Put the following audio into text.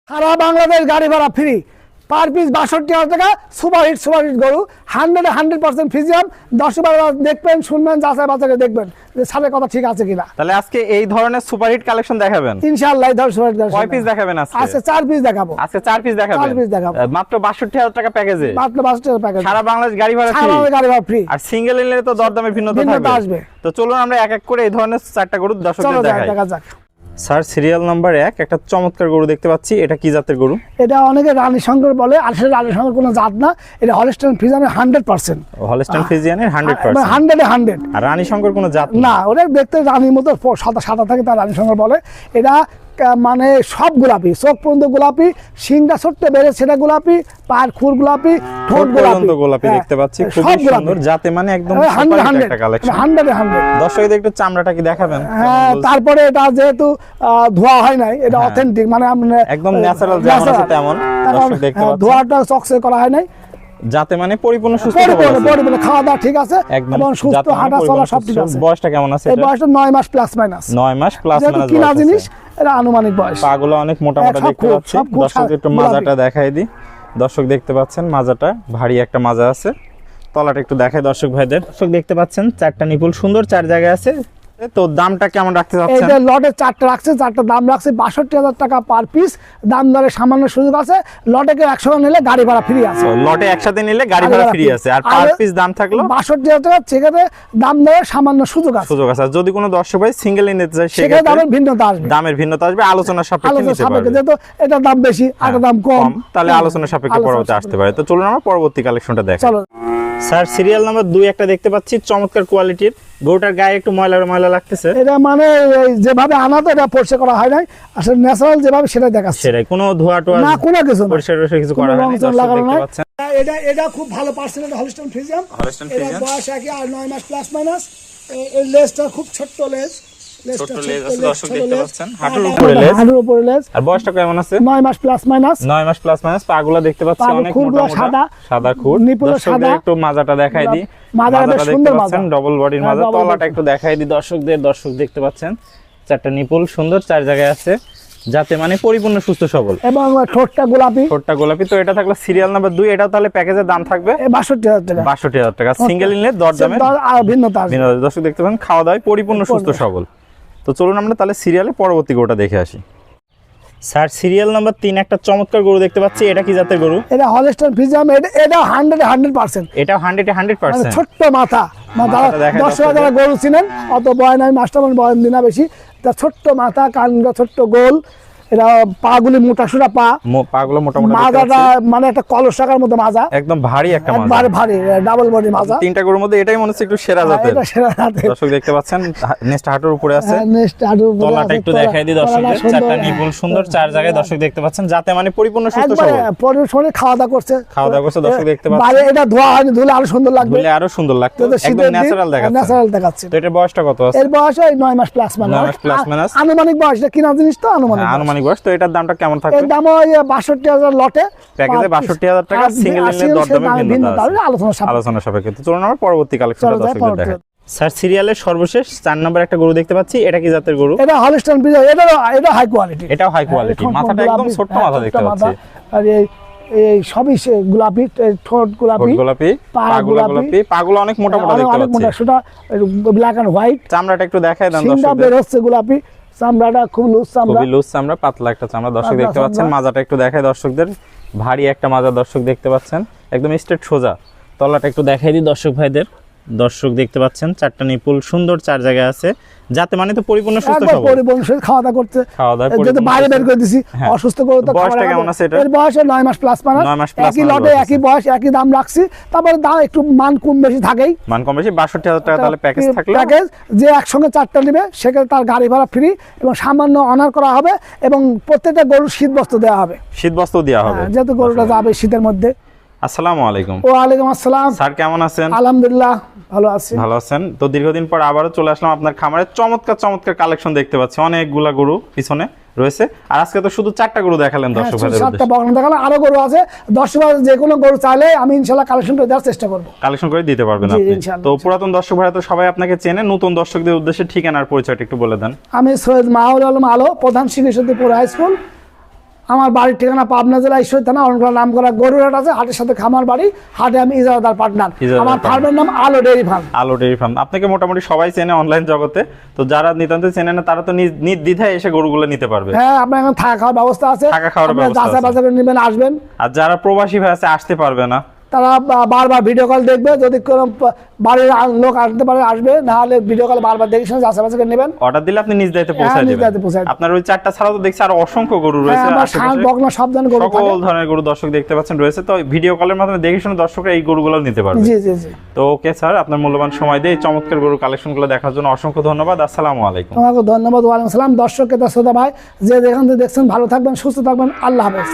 সারা বাংলাদেশ গাড়ি ভাড়া free, per piece ৬২,০০০ টাকা। সুপারহিট গরু, 100% ফিজিয়াম। দর্শকরা দেখবেন, শুনবেন, যাচাই বাছাই দেখবেন যে সালের কথা ঠিক আছে কিনা। তাহলে আজকে এই ধরনের সুপারহিট কালেকশন দেখাবেন ইনশাআল্লাহ। কয় পিস দেখাবেন আজকে? আজকে 4 পিস দেখাবো। আজকে 4 পিস দেখাবেন। 4 পিস দেখাবো মাত্র ৬২,০০০ টাকা প্যাকেজে। মাত্র ৬২,০০০ টাকা প্যাকেজ। সারা বাংলাদেশ গাড়ি ভাড়া ফ্রি। সারা বাংলাদেশ গাড়ি ভাড়া ফ্রি। আর সিঙ্গেল নিলে তো দরদামের ভিন্নতা আসবে। তো চলুন আমরা এক এক করে এই ধরনের 4টা গরু দর্শকদের দেখাই। দেখা যাক। স্যার, সিরিয়াল নাম্বার 1 একটা চমৎকার গরু দেখতে পাচ্ছি। এটা কি জাতের গরু? এটা অনেকে রানী শঙ্কর বলে, আসলে রানী শঙ্কর কোনো জাত না, এটা হলস্টাইন ফ্রিজিয়ানের 100%। হলস্টাইন ফ্রিজিয়ানের 100%। 100 আর রানী শঙ্কর কোনো জাত না, ওটা দেখতে রানীর মতো সাদা সাদা থাকে, তার রানী শঙ্কর বলে। এটা মানে সব গোলাপি, চোখ পর্যন্ত গোলাপি, শিংটা ছোট্ট বেড়ে সেটা গোলাপি, পার খুর গোলাপি, ঠোঁট গোলাপি দেখতে পাচ্ছি। খুব সুন্দর জাতে, মানে একদম 100 একটা কালেকশন। 100 দর্শকদের একটু চামড়াটা কি দেখাবেন? হ্যাঁ, তারপরে এটা যেহেতু ধোয়া হয় নাই, এটা অথেন্টিক, মানে একদম ন্যাচারাল যেমন আছে তেমন। দর্শক দেখতে পাচ্ছেন ধোয়াটা চকচকে করা হয় নাই, যাতে মানে পরিপূর্ণ সুস্থ পরিপূর্ণ খাওয়া দাওয়া ঠিক আছে এবং সুস্থ হাঁটা চলা সব ঠিক আছে। বয়সটা কেমন আছে? এই বয়সটা 9 মাস প্লাস মাইনাস। 9 মাস প্লাস মাইনাস কিনা জিনিস, এটা আনুমানিক বয়স। পাগুলো অনেক মোটা মোটা দেখতে পাচ্ছি। দর্শক একটু মাজাটা দেখাই দিই। দর্শক দেখতে পাচ্ছেন মাজাটা ভারী একটা মাজা আছে। তলাটা একটু দেখাই দর্শক ভাইদের। দর্শক দেখতে পাচ্ছেন 4টা নিপুল সুন্দর 4 জায়গায় আছে। তো দামটা কেমন রাখতে যাচ্ছেন? এটা লটে 4টা রাখছে, 4টা দাম রাখছে ৬২,০০০ টাকা পার পিস। দাম দরে সামান্য সুযোগ আছে। লটে কেউ 100 নিলে গাড়ি ভাড়া ফ্রি আছে। লটে একসাথে নিলে গাড়ি ভাড়া ফ্রি আছে। আর পার পিস দাম থাকলো ৬২,০০০ টাকা। সেক্ষেত্রে দাম দরে সামান্য সুযোগ আছে। আর যদি কোনো দর্শক ভাই সিঙ্গেল নিতে চায় সেক্ষেত্রে দামের ভিন্নতা আসবে। আলোচনার সাপেক্ষে নিতে পারবে। যেহেতু এটা দাম বেশি আর দাম কম, তাহলে আলোচনার সাপেক্ষে পরবর্তী আসতে পারে। তো চলুন আমরা পরবর্তী কালেকশনটা দেখাই। চলো স্যার, সিরিয়াল নাম্বার 2 একটা দেখতে পাচ্ছি চমৎকার কোয়ালিটির। গরুটার গায়ে একটু ময়লা লাগতেছে। এটা মানে যেভাবে আনা, তো এটা পরিষ্কার করা হয় নাই, আসলে ন্যাচারাল যেভাবে সেটা দেখাচ্ছে। সেটাই, কোনো ধোয়া টোয়া না, কোনো কিছু না, পরিষ্কার কিছু করা হয়নি। লাগানো নাই। এটা খুব ভালো পার্সেন্টেজ হলস্টাইন ফ্রিজিয়ান। এটা বয়স একই, আর 9 মাস প্লাস মাইনাস। এই লেজটা খুব ছোট্ট লেজ। ছোট লেজ আছে দর্শক দেখতে পাচ্ছেন। হাঁটুর উপরে লেজ। আর বয়সটা কেমন আছে? 9 মাস প্লাস মাইনাস। 9 মাস প্লাস মাইনাস। পাগুলা দেখতে পাচ্ছি অনেক মোটা মোটা, সাদা খুর। নিপুল সাদা। একটু মাজাটা দেখাই দিই। মাজাটা বেশ সুন্দর মাজা, ডবল বডির মাজা। তলাটা একটু দেখাই দিই দর্শকদের। দর্শক দেখতে পাচ্ছেন 4টা নিপুল সুন্দর 4 জায়গায় আছে, যাতে মানে পরিপূর্ণ সুস্থ সবল। এবং ঠোঁটটা গোলাপি। তো এটা থাকলো সিরিয়াল নাম্বার 2। এটাও তাহলে প্যাকেজের দাম থাকবে ৬২,০০০ টাকা। ৬২,০০০ টাকা। সিঙ্গেল নিলে দরদামের ভিন্নতা আছে। দর্শক দেখতে পাচ্ছেন খাওয়া দাওয়ায় পরিপূর্ণ সুস্থ সবল। তো চলুন আমরা তাহলে সিরিয়ালে পরবর্তী গরুটা দেখে আসি। স্যার, সিরিয়াল নাম্বার 3 একটা চমৎকার গরু দেখতে পাচ্ছি। এটা কি জাতের গরু? এটা হলস্টাইন ফ্রিজিয়ান। এটা 100%। এটা 100% ছোট্ট মাথা। দর্শকরা যারা গরু চিনেন, অত বয় নাই, মাস্টারমান বয়ন দিনা বেশি। তা ছোট্ট মাথা, কানগুলো ছোট্ট গোল। এটা পাগুলি মোটাসোটা পাগুলো মোটা মোটা। মাজাটা মানে একটা কলস টাকার মতো মাজা, একদম ভারী একটা মাজা, একবারে ভারী ডাবল বডি মাজা। 3টা গরুর মধ্যে এটাই মনে হচ্ছে একটু সেরা জাতের। এটা সেরা জাতের। দর্শক দেখতে পাচ্ছেন নেক্সট হাঁটুর উপরে আছে। নেক্সট হাঁটুর উপরে আছে। তলাটা একটু দেখাই দিই দর্শকদের। 4টা নিপুল সুন্দর 4 জায়গায় দর্শক দেখতে পাচ্ছেন, যাতে মানে পরিপূর্ণ সুস্থ সবল। পরিপূর্ণ খাওয়া দাওয়া করছে দর্শক দেখতে পাচ্ছেন। বাইরে এটা ধোয়া হয়নি, ধুলে আরো সুন্দর লাগবে। ধুলে আরো সুন্দর লাগবে, একদম ন্যাচারাল দেখাচ্ছে। তো এটার বয়সটা কত আছে? এর বয়স 9 মাস প্লাস মাইনাস। আনুমানিক বয়স, এটা কিনা জিনিস তো আনুমানিক বয়স। তো এটার দামটা কেমন থাকবে? এর দাম ৬২,০০০ লটে, প্যাকেজে ৬২,০০০ টাকা। সিঙ্গেল নিলে দরদামের ভিন্নতা আলোচনা সাপেক্ষে। তো চলুন আমরা পরবর্তী কালেকশনটা দর্শকদের দেখাই। স্যার, সিরিয়ালের সর্বশেষ 4 নম্বর একটা গরু দেখতে পাচ্ছি। এটা কি জাতের গরু? এটা হলস্টাইন ফ্রিজিয়ান। এটা হাই কোয়ালিটি। এটাও হাই কোয়ালিটি। মাথাটা একদম ছোট মাথা দেখতে পাচ্ছি। আর এই সবই গোলাপি, ঠোঁট গোলাপি, পাগুলো অনেক মোটা মোটা দেখতে পাচ্ছি। অনেক মোটা, সেটা ব্ল্যাক এন্ড হোয়াইট। চামড়াটা একটু দেখায় দেন দর্শকদের। বের হচ্ছে গোলাপি, চামড়াটা খুব লুজ চামড়া, পাতলা একটা চামড়া। দর্শক দেখতে পাচ্ছেন মাজাটা একটু দেখায় দর্শকদের। ভারী একটা মাজা দর্শক দেখতে পাচ্ছেন, একদম স্ট্রেট সোজা। তলাটা একটু দেখাই দিই দর্শক ভাইদের। দর্শক দেখতে পাচ্ছেন 4টা নিপুল সুন্দর 4 জায়গায় আছে, যাতে মানে তো পরিপূর্ণ সুস্থ সবল। পরিপূর্ণ সুস্থ খাওয়া দাওয়া করতে। যদি বাইরে বের করে দিছি অসুস্থ করে, তো বয়সটা কেমন আছে এটা? এর বয়স 9 মাস প্লাস মাইনাস। একই লটে একই বয়স একই দাম রাখছি। তারপরে দাম একটু মান কম বেশি থাকেই। ৬২,০০০ টাকা তাহলে প্যাকেজ থাকলো। প্যাকেজ যে একসঙ্গে 4টা নেবে, সেক্ষেত্রে তার গাড়ি ভাড়া ফ্রি এবং সামান্য অনার করা হবে, এবং প্রত্যেকটা গরুর শীত বস্ত্র দেওয়া হবে। শীত বস্ত্র দেওয়া হবে, যেহেতু গরুটা যাবে শীতের মধ্যে। আসসালামু আলাইকুম। ওয়ালাইকুম আসসালাম। স্যার, কেমন আছেন? আলহামদুলিল্লাহ ভালো আছি। ভালো আছেন? তো দীর্ঘদিন পর আবারও চলে আসলাম আপনার খামারে। চমৎকার কালেকশন দেখতে পাচ্ছি, অনেকগুলা গরু পিছনে রয়েছে। আর আজকে তো শুধু 4টা গরু দেখালেন দর্শকদের উদ্দেশ্যে। 7টা বকনা দেখালাম, আরো গরু আছে। দর্শকরা যে কোনো গরু চাইলে আমি ইনশাআল্লাহ কালেকশন করে দেওয়ার চেষ্টা করব। কালেকশন করে দিতে পারবেন আপনি। তো পুরাতন দর্শক ভাইরা তো সবাই আপনাকে চেনে, নতুন দর্শকদের উদ্দেশ্যে ঠিকানার পরিচয়টা একটু বলে দেন। আমি সৈয়দ মাহবুব আলম আলো, প্রধান শিক্ষক পুর হাই স্কুল, আমার বাড়ির ঠিকানা পাবনা জেলা ঈশ্বরদী থানা অরণকুলা নাম করা গরুরহাট আছে, হাটের সাথে খামার বাড়ি, হাটে আমি ইজারাদার পার্টনার। ইজারাদার আমার ফার্মের নাম আলো ডেইরি ফার্ম। আলো ডেইরি ফার্ম। আপনাকে মোটামুটি সবাই চেনে অনলাইন জগতে, তো যারা নিতান্ত চেনে না তারা তো নির্দ্বিধায় এসে গরুগুলো নিতে পারবে। হ্যাঁ, আপনার এখন থাকা খাওয়ার ব্যবস্থা আছে, থাকা খাওয়ার আপনারা ব্যবস্থা যাচাই আছে। বাছাই করে নেবেন, আসবেন। আর যারা প্রবাসী ভাই আছে আসতে পারবে না, তারা বারবার ভিডিও কল দেখবে, যদি কোনো বাড়ির লোক আসতে পারে আসবে, না হলে ভিডিও কল বারবার দেখে শুনে যাচাই বাছাই করে নেবেন। অর্ডার দিলে আপনি নিজ দায়িত্বে হ্যাঁ, পৌঁছায় নিজ দিবেন। দায়িত্বে পৌঁছায় দিবেন। আপনার ওই 4টা ছাড়াও তো দেখছি আরো অসংখ্য গরু হ্যাঁ, রয়েছে, আমার আশেপাশে ষাঁড়, বকনা সব ধরনের গরু সকল থাকে। ধরনের গরু দর্শক দেখতে পাচ্ছেন রয়েছে, তো ভিডিও কলের মাধ্যমে দেখে শুনে দর্শকরা এই গরুগুলো নিতে পারবে। জি জি জি। তো ওকে স্যার, আপনার মূল্যবান সময় দিয়ে এই চমৎকার গরু কালেকশনগুলো দেখার জন্য অসংখ্য ধন্যবাদ। আসসালামু আলাইকুম। তোমাকে ধন্যবাদ। ওয়ালাইকুম সালাম। দর্শককে তার শ্রোতা ভাই যে যেখান থেকে দেখছেন, ভালো থাকবেন, সুস্থ থাকবেন। আল্লাহ হাফেজ।